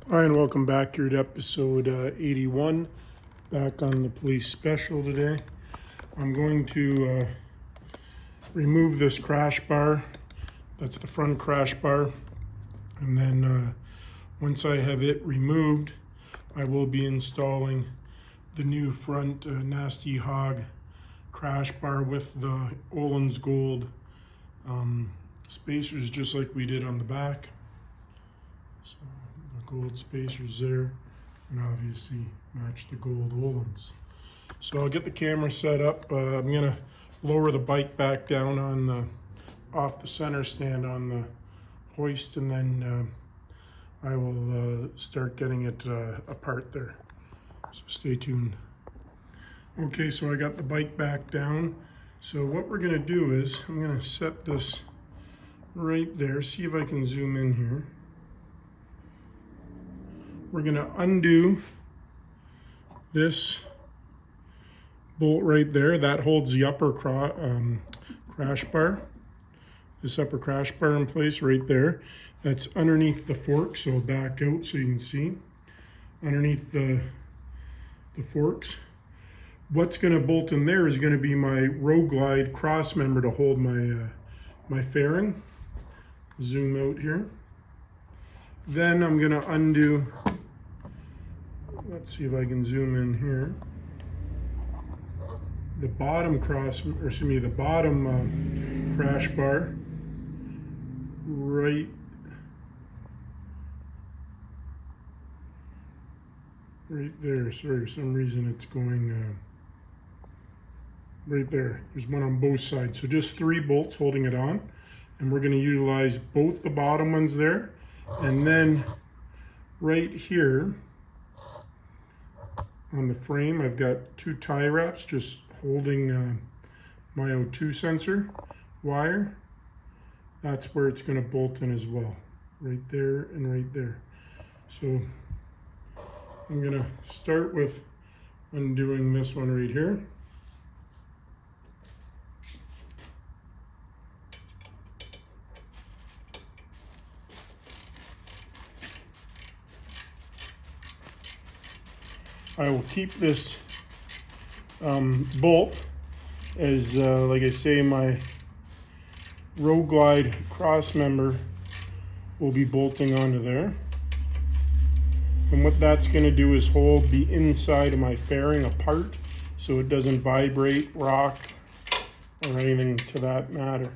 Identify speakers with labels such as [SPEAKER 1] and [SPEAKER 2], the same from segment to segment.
[SPEAKER 1] Hi, and welcome back here to episode 81, back on the police special today. I'm going to remove this crash bar. That's the front crash bar. And then once I have it removed, I will be installing the new front Nasty Hog Crash Bar with the Olin's Gold spacers, just like we did on the back. So the gold spacers there, and obviously match the gold Olins. So I'll get the camera set up. I'm gonna lower the bike back down on the off the center stand on the hoist, and then I will start getting it apart there. So stay tuned. Okay, so I got the bike back down. So what we're gonna do is I'm gonna set this right there. See if I can zoom in here. We're gonna undo this bolt right there. That holds the upper crash bar. This upper crash bar in place right there. That's underneath the fork, so I'll back out so you can see. Underneath the forks. What's gonna bolt in there is gonna be my Road Glide cross member to hold my my fairing. Zoom out here. Then I'm gonna undo, let's see if I can zoom in here, the bottom crash bar right there. Sorry, for some reason it's going right there. There's one on both sides. So just 3 bolts holding it on. And we're going to utilize both the bottom ones there. And then right here on the frame, I've got 2 tie wraps just holding my O2 sensor wire. That's where it's going to bolt in as well. Right there and right there. So I'm going to start with undoing this one right here. I will keep this bolt as, like I say, my Road Glide cross member will be bolting onto there. And what that's going to do is hold the inside of my fairing apart so it doesn't vibrate, rock, or anything to that matter.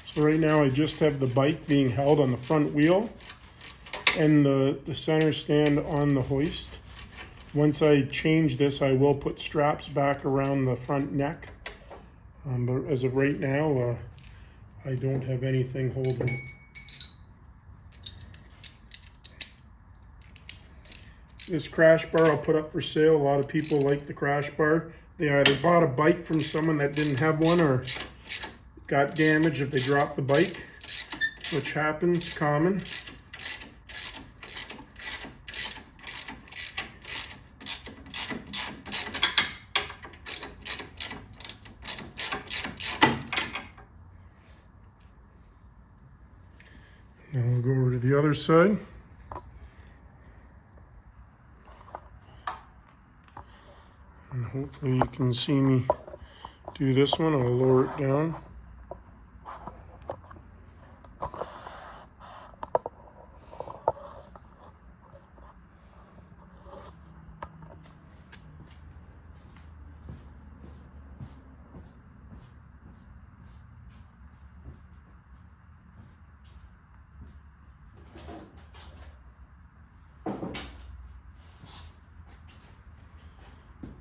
[SPEAKER 1] So right now I just have the bike being held on the front wheel and the center stand on the hoist. Once I change this, I will put straps back around the front neck. But as of right now, I don't have anything holding. This crash bar I'll put up for sale. A lot of people like the crash bar. They either bought a bike from someone that didn't have one or got damaged if they dropped the bike, which happens, common. Now we'll go over to the other side. And hopefully you can see me do this one. I'll lower it down.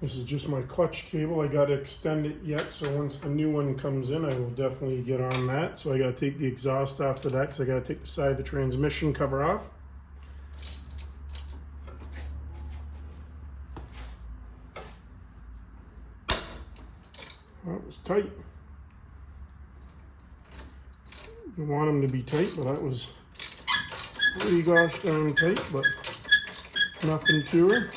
[SPEAKER 1] This is just my clutch cable. I got to extend it yet, so once the new one comes in, I will definitely get on that. So I got to take the exhaust off of that because I got to take the side of the transmission cover off. That was tight. You want them to be tight, but that was pretty gosh darn tight, but nothing to her.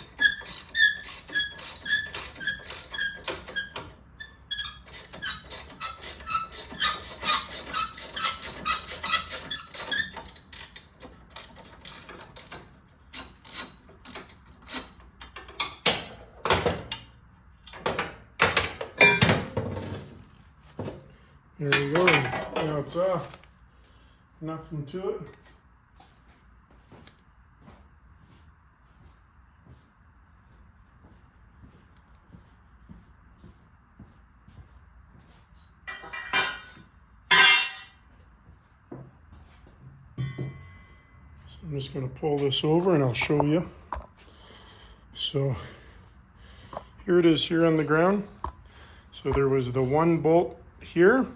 [SPEAKER 1] There we go. Now it's off. Nothing to it. I'm just going to pull this over and I'll show you. So here it is here on the ground. So there was the one bolt here,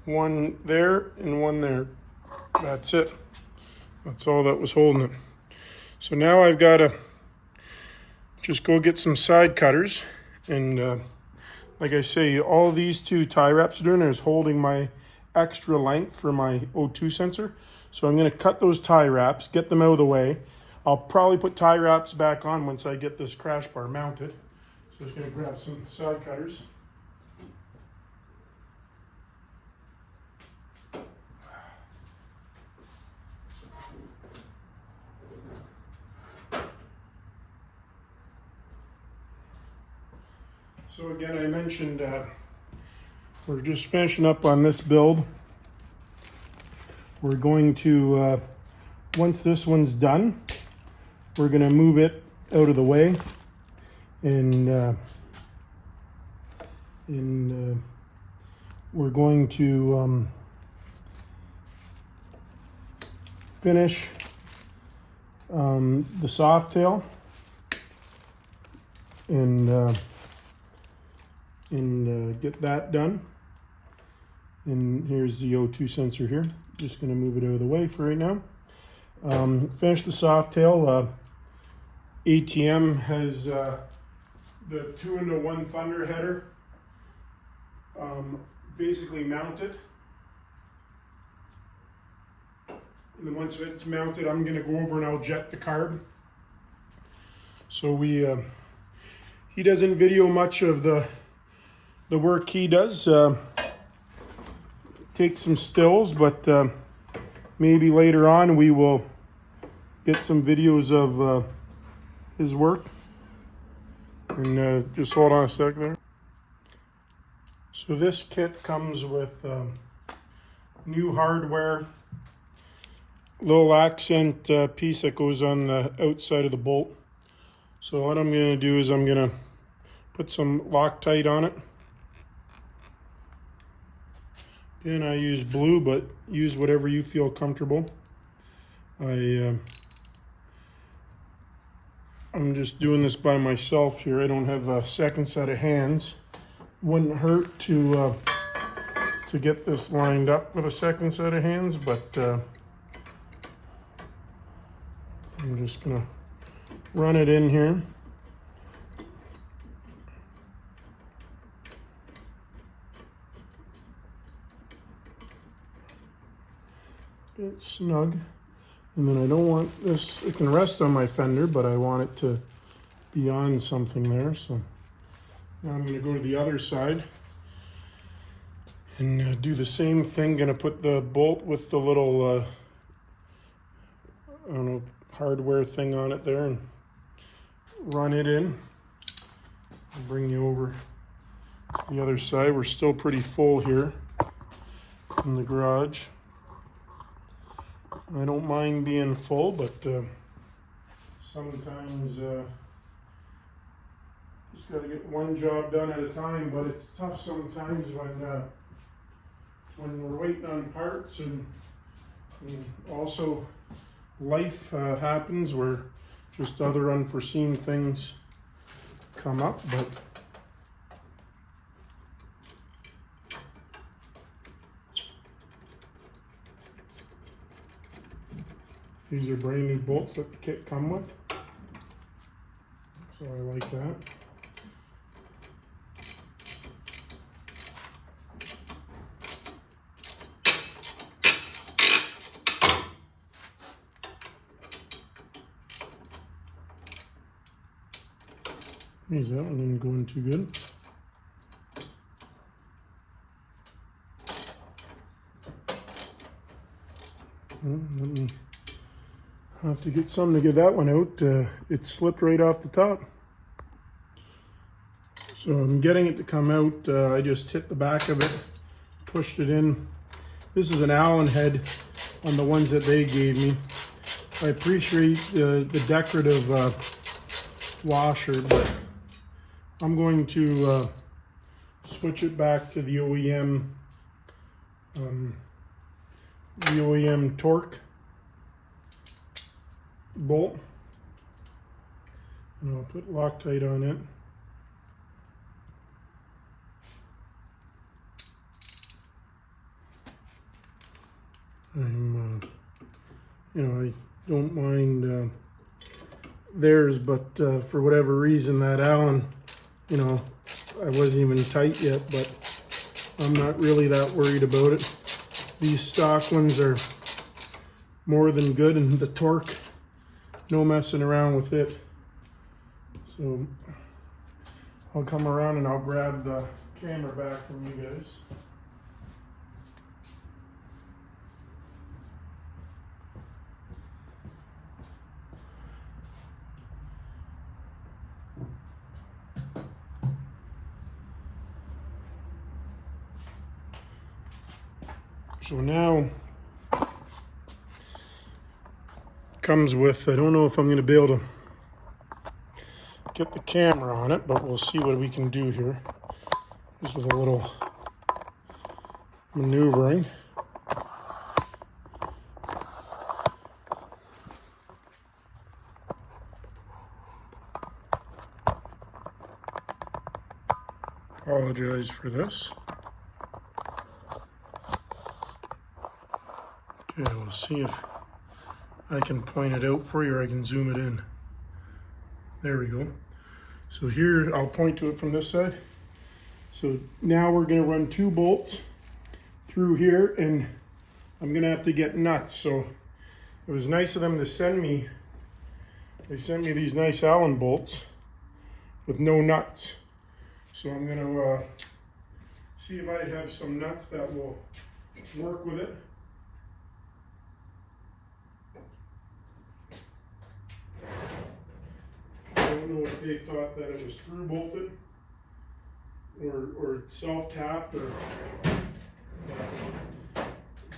[SPEAKER 1] one there, and one there. That's it. That's all that was holding it. So now I've got to just go get some side cutters. And like I say, all these two tie wraps are doing is holding my extra length for my O2 sensor. So I'm going to cut those tie wraps, get them out of the way. I'll probably put tie wraps back on once I get this crash bar mounted. So I'm just going to grab some side cutters. So again, I mentioned we're just finishing up on this build. We're going to, once this one's done, we're going to move it out of the way and we're going to finish the soft tail and get that done. And here's the O2 sensor here. Just going to move it out of the way for right now. Finish the soft tail. ATM has the 2-in-1 thunder header basically mounted. And then once it's mounted, I'm going to go over and I'll jet the carb. So he doesn't video much of the work he does. Take some stills, but maybe later on we will get some videos of his work. And just hold on a sec there. So this kit comes with new hardware, little accent piece that goes on the outside of the bolt. So what I'm going to do is I'm going to put some Loctite on it. Again, I use blue, but use whatever you feel comfortable. I'm just doing this by myself here. I don't have a second set of hands. Wouldn't hurt to get this lined up with a second set of hands, but I'm just gonna run it in here. Get snug, and then I don't want this, it can rest on my fender, but I want it to be on something there. So now I'm going to go to the other side and do the same thing. Going to put the bolt with the little I don't know, hardware thing on it there and run it in. I'll bring you over to the other side. We're still pretty full here in the garage. I don't mind being full, but sometimes just got to get one job done at a time. But it's tough sometimes when we're waiting on parts, and also life happens where just other unforeseen things come up. But these are brand new bolts that the kit come with, so I like that. Geez, that one didn't go in too good. Let me have to get something to get that one out. It slipped right off the top. So I'm getting it to come out. I just hit the back of it a pushed it in. This is an Allen head on the ones that they gave me. I appreciate the decorative washer, but I'm going to switch it back to the OEM torque bolt, and I'll put Loctite on it. I don't mind theirs, but for whatever reason that Allen, I wasn't even tight yet, but I'm not really that worried about it. These stock ones are more than good, and the torque, no messing around with it. So I'll come around and I'll grab the camera back from you guys. So now comes with, I don't know if I'm going to be able to get the camera on it, but we'll see what we can do here. Just with a little maneuvering. Apologize for this. Okay, we'll see if I can point it out for you, or I can zoom it in. There we go. So here, I'll point to it from this side. So now we're gonna run 2 bolts through here, and I'm gonna have to get nuts. So it was nice of them to send me, they sent me these nice Allen bolts with no nuts. So I'm gonna see if I have some nuts that will work with it. I don't know if they thought that it was through bolted or self-tapped, or it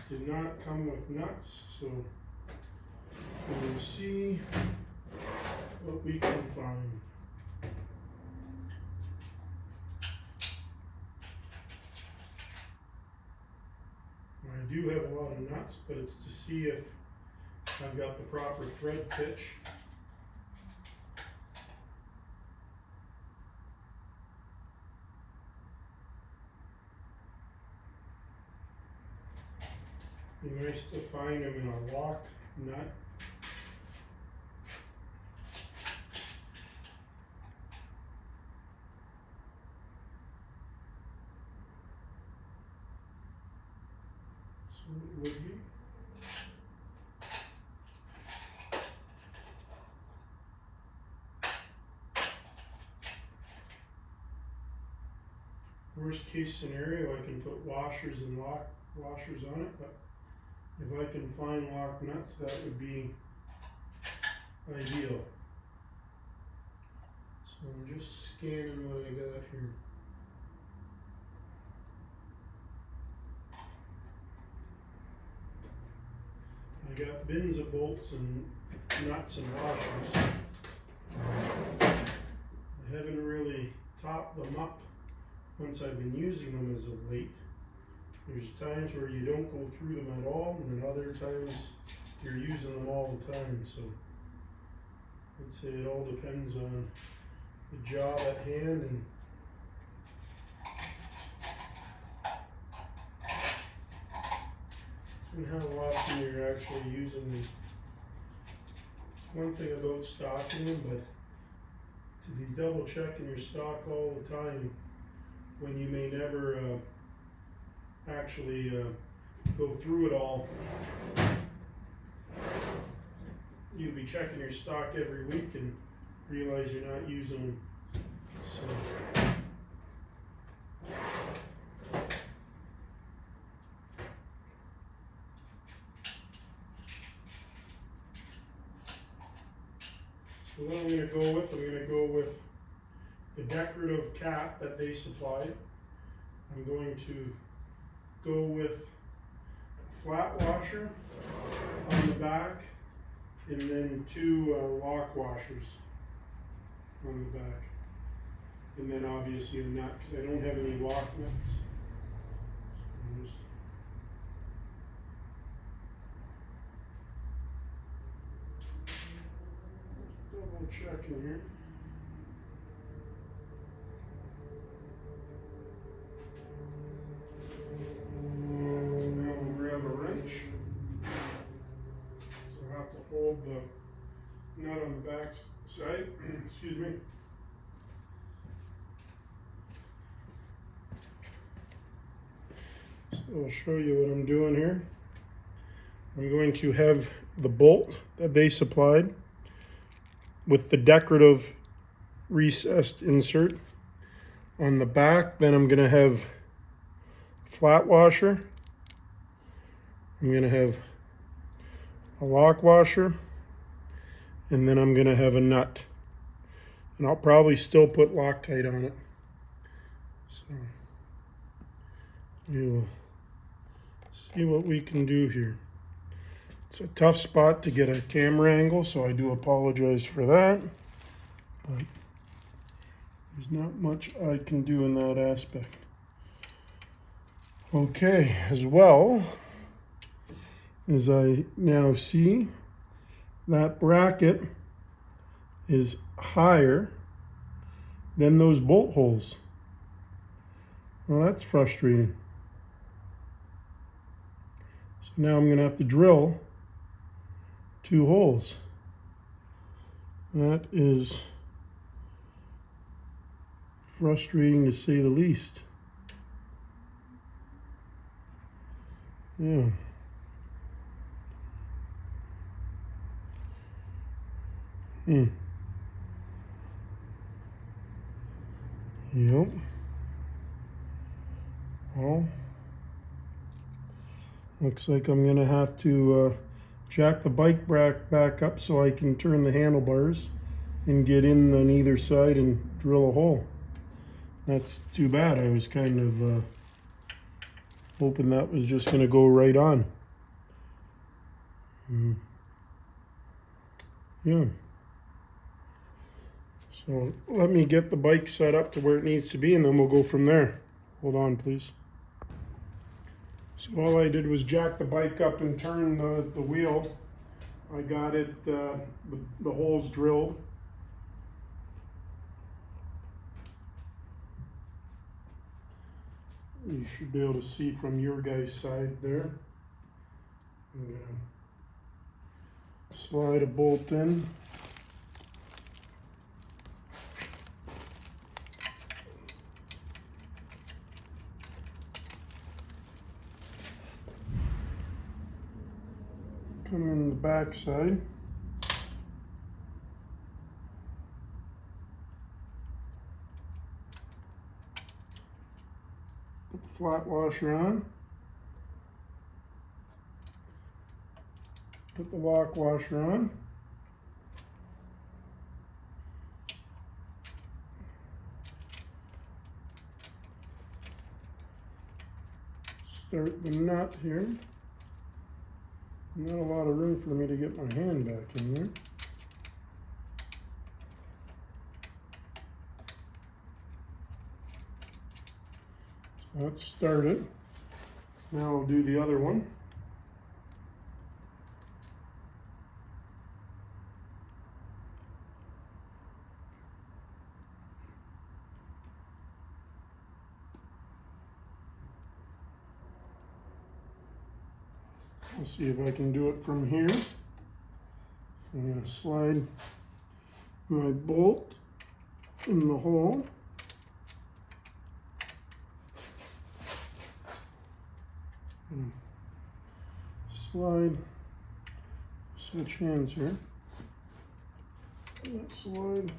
[SPEAKER 1] did not come with nuts. So we'll see what we can find. I do have a lot of nuts, but it's to see if I've got the proper thread pitch. Be nice to find them in a lock nut. So it would be. Worst case scenario, I can put washers and washers on it, but if I can find lock nuts, that would be ideal. So I'm just scanning what I got here. I got bins of bolts and nuts and washers. I haven't really topped them up once I've been using them as of late. There's times where you don't go through them at all, and then other times you're using them all the time. So I'd say it all depends on the job at hand and how often you're actually using them. One thing about stocking them, but to be double checking your stock all the time when you may never actually go through it all. You'll be checking your stock every week and realize you're not using them. So what I'm going to go with the decorative cap that they supplied. I'm going to go with a flat washer on the back and then 2 lock washers on the back. And then obviously a nut, because I don't have any lock nuts. So I'm just double checking here. Now we'll grab a wrench. So I'll have to hold the nut on the back side. Excuse me. So I'll show you what I'm doing here. I'm going to have the bolt that they supplied with the decorative recessed insert on the back. Then I'm going to have flat washer. I'm going to have a lock washer, and then I'm going to have a nut. And I'll probably still put Loctite on it. So you will see what we can do here. It's a tough spot to get a camera angle, so I do apologize for that. But there's not much I can do in that aspect. Okay, as well as I now see that bracket is higher than those bolt holes. Well, that's frustrating. So now I'm going to have to drill 2 holes. That is frustrating to say the least. Yeah. Yep. Well, looks like I'm going to have to jack the bike back up so I can turn the handlebars and get in on either side and drill a hole. That's too bad. I was kind of hoping that was just going to go right on. Yeah. So let me get the bike set up to where it needs to be, and then we'll go from there. Hold on, please. So all I did was jack the bike up and turn the wheel. I got it, the holes drilled. You should be able to see from your guys' side there. I'm gonna slide a bolt in. Come in the back side. Put the flat washer on. Put the lock washer on. Start the nut here. Not a lot of room for me to get my hand back in there. So that's started. Now I'll do the other one. I'll see if I can do it from here. I'm going to slide my bolt in the hole. And slide, switch hands here. That slide.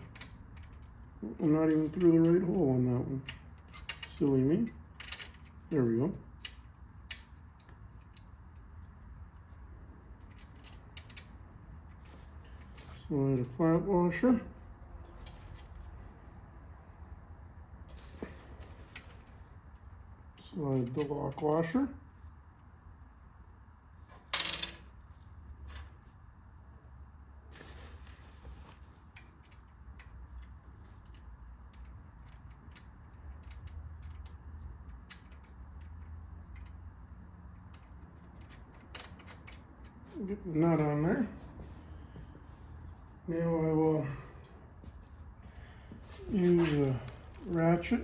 [SPEAKER 1] I'm not even through the right hole on that one. Silly me. There we go. Slide a flat washer. Slide the lock washer. Get the nut on there. Now I will use a ratchet.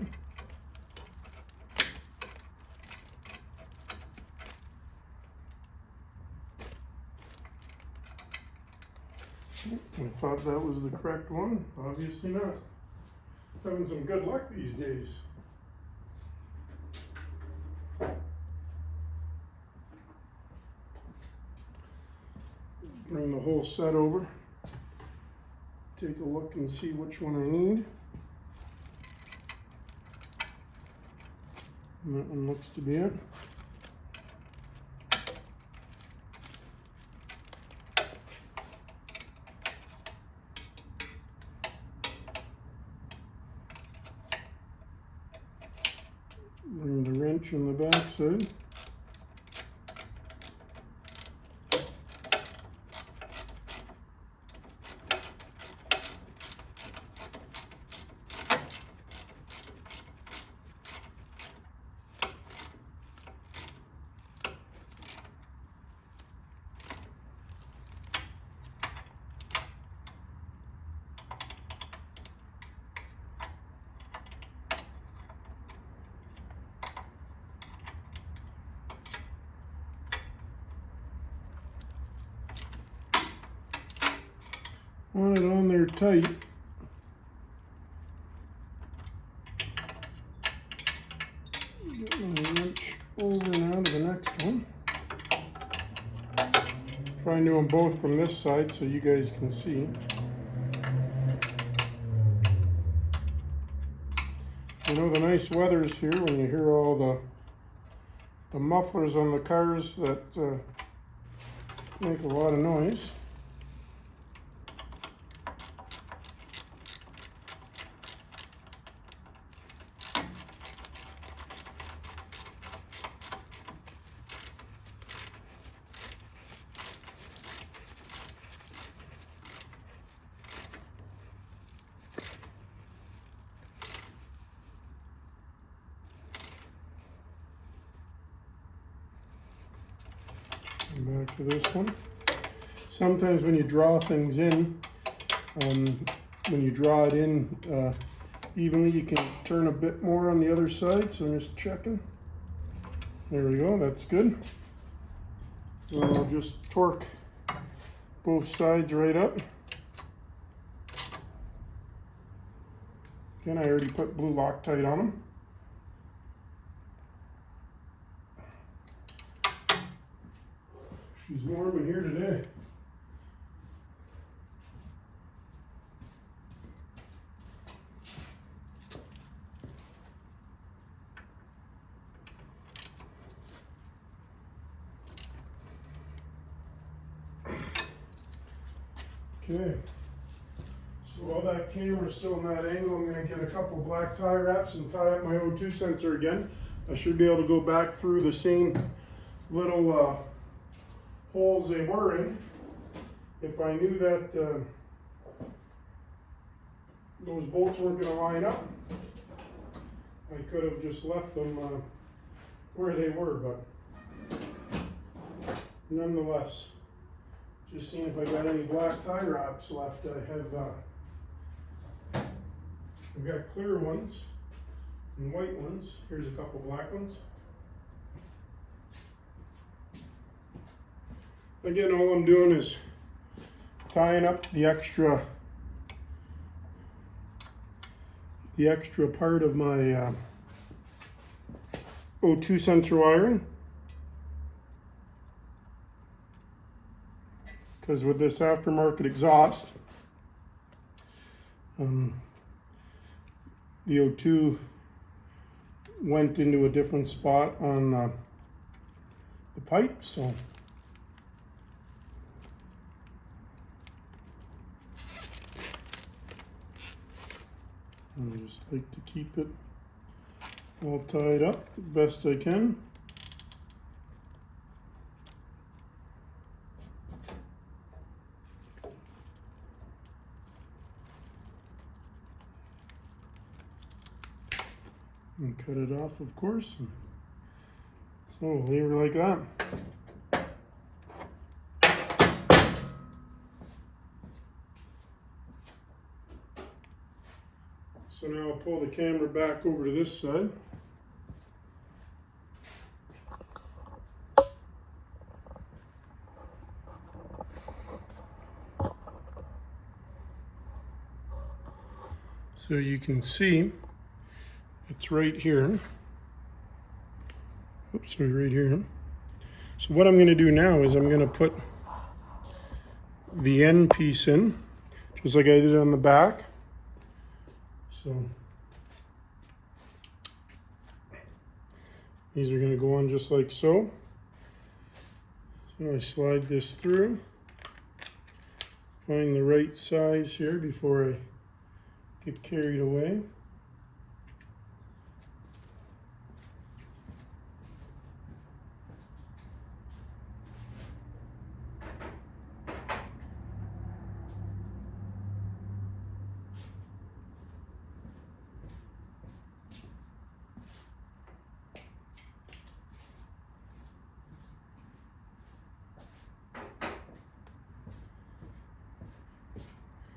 [SPEAKER 1] I thought that was the correct one. Obviously not. Having some good luck these days. Bring the whole set over. Take a look and see which one I need. And that one looks to be it. Bring the wrench on the back side. Want it on there tight. Get my wrench over now to the next one. Try and do them both from this side so you guys can see. You know, the nice weather's here when you hear all the mufflers on the cars that make a lot of noise. Back to this one. Sometimes when you draw things in, when you draw it in evenly, you can turn a bit more on the other side. So I'm just checking. There we go, that's good. And I'll just torque both sides right up. Again, I already put blue Loctite on them. She's warm in here today. Okay. So while that camera's still in that angle, I'm going to get a couple black tie wraps and tie up my O2 sensor again. I should be able to go back through the same little holes they were in. If I knew that those bolts weren't going to line up, I could have just left them where they were, but nonetheless, just seeing if I got any black tie wraps left. I've got clear ones and white ones. Here's a couple black ones. Again, all I'm doing is tying up the extra part of my O2 sensor wiring. Because with this aftermarket exhaust, the O2 went into a different spot on the pipe, so I just like to keep it all tied up the best I can. And cut it off, of course. So we'll leave her like that. So now I'll pull the camera back over to this side. So you can see it's right here. Oops, sorry, right here. So what I'm going to do now is I'm going to put the end piece in, just like I did on the back. So these are going to go on just like so. So I slide this through, find the right size here before I get carried away.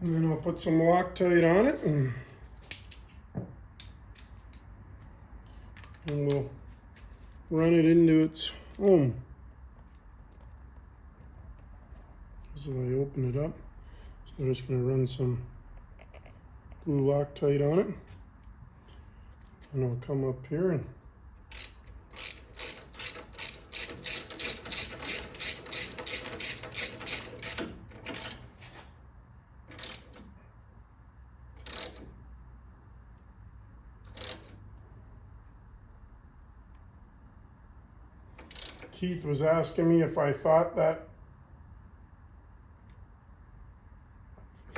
[SPEAKER 1] And then I'll put some Loctite on it, and we'll run it into its home. So I open it up. So I'm just going to run some blue Loctite on it. And I'll come up here and Keith was asking me if I thought that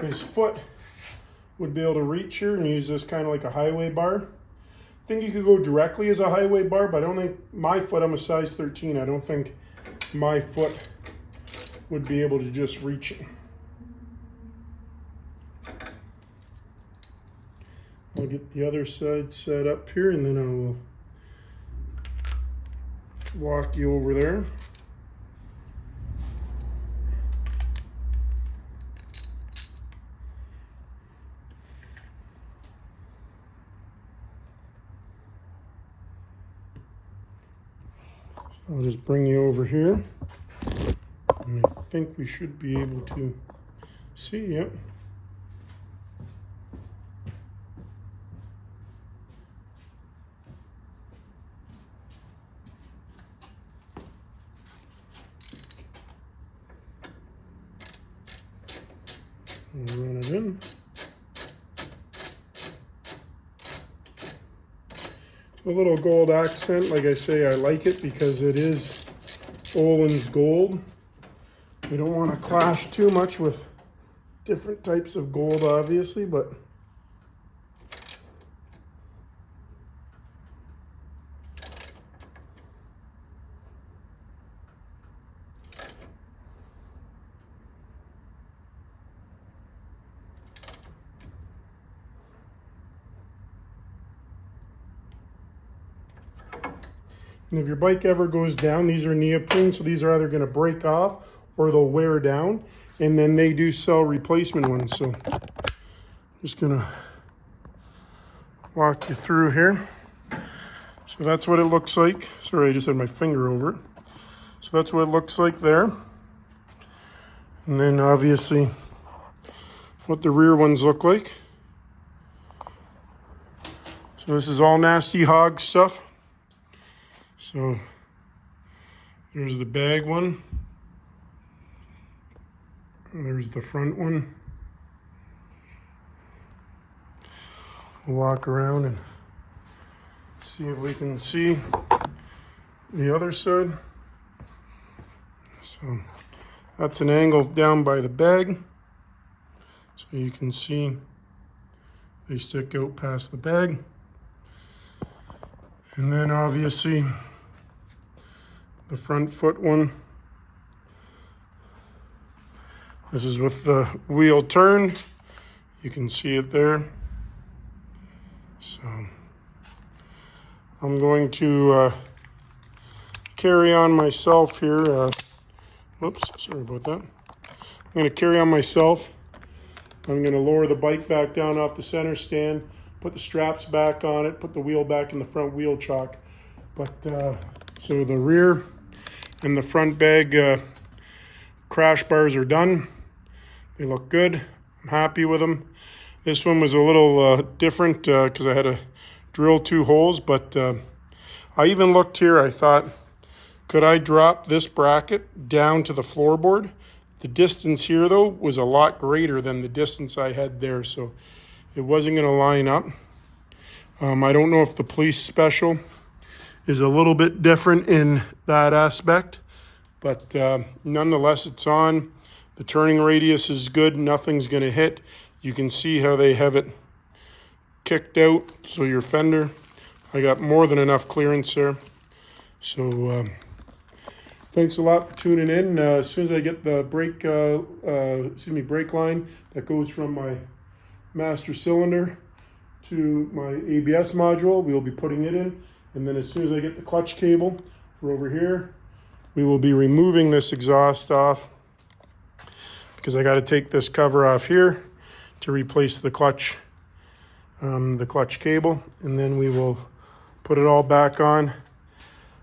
[SPEAKER 1] his foot would be able to reach here and use this kind of like a highway bar. I think you could go directly as a highway bar, but I don't think my foot, I'm a size 13, I don't think my foot would be able to just reach it. I'll get the other side set up here, and then I will walk you over there. So I'll just bring you over here, and I think we should be able to see. Yep. Run it in. A little gold accent, like I say, I like it because it is Olin's gold. We don't want to clash too much with different types of gold, obviously, but and if your bike ever goes down, these are neoprene, so these are either going to break off or they'll wear down, and then they do sell replacement ones. So just going to walk you through here. So that's what it looks like. Sorry, I just had my finger over it. So that's what it looks like there. And then obviously what the rear ones look like. So this is all Nasty Hog stuff. So there's the bag one, and there's the front one. We'll walk around and see if we can see the other side. So that's an angle down by the bag, so you can see they stick out past the bag. And then obviously the front foot one. This is with the wheel turn. You can see it there. So I'm going to carry on myself here. Whoops, sorry about that. I'm going to carry on myself. I'm going to lower the bike back down off the center stand, put the straps back on it, put the wheel back in the front wheel chock. But so the rear and the front bag crash bars are done. They look good. I'm happy with them. This one was a little different because I had to drill 2 holes, but I even looked here. I thought, could I drop this bracket down to the floorboard? The distance here, though, was a lot greater than the distance I had there, so it wasn't going to line up. I don't know if the police special is a little bit different in that aspect, but nonetheless, it's on. The turning radius is good. Nothing's going to hit. You can see how they have it kicked out. So your fender, I got more than enough clearance there. So thanks a lot for tuning in. As soon as I get the brake line that goes from my master cylinder to my ABS module, we'll be putting it in. And then as soon as I get the clutch cable for over here, we will be removing this exhaust off because I got to take this cover off here to replace the clutch cable, and then we will put it all back on.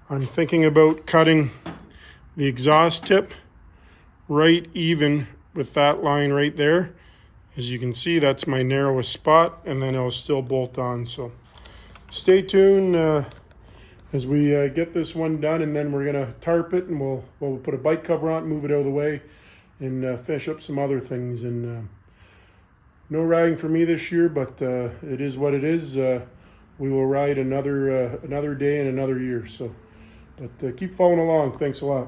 [SPEAKER 1] I'm thinking about cutting the exhaust tip right even with that line right there. As you can see, that's my narrowest spot, and then it'll still bolt on. So stay tuned as we get this one done, and then we're gonna tarp it, and we'll put a bike cover on it, move it out of the way, and finish up some other things. And no riding for me this year, but it is what it is. We will ride another day and another year. So, but keep following along. Thanks a lot.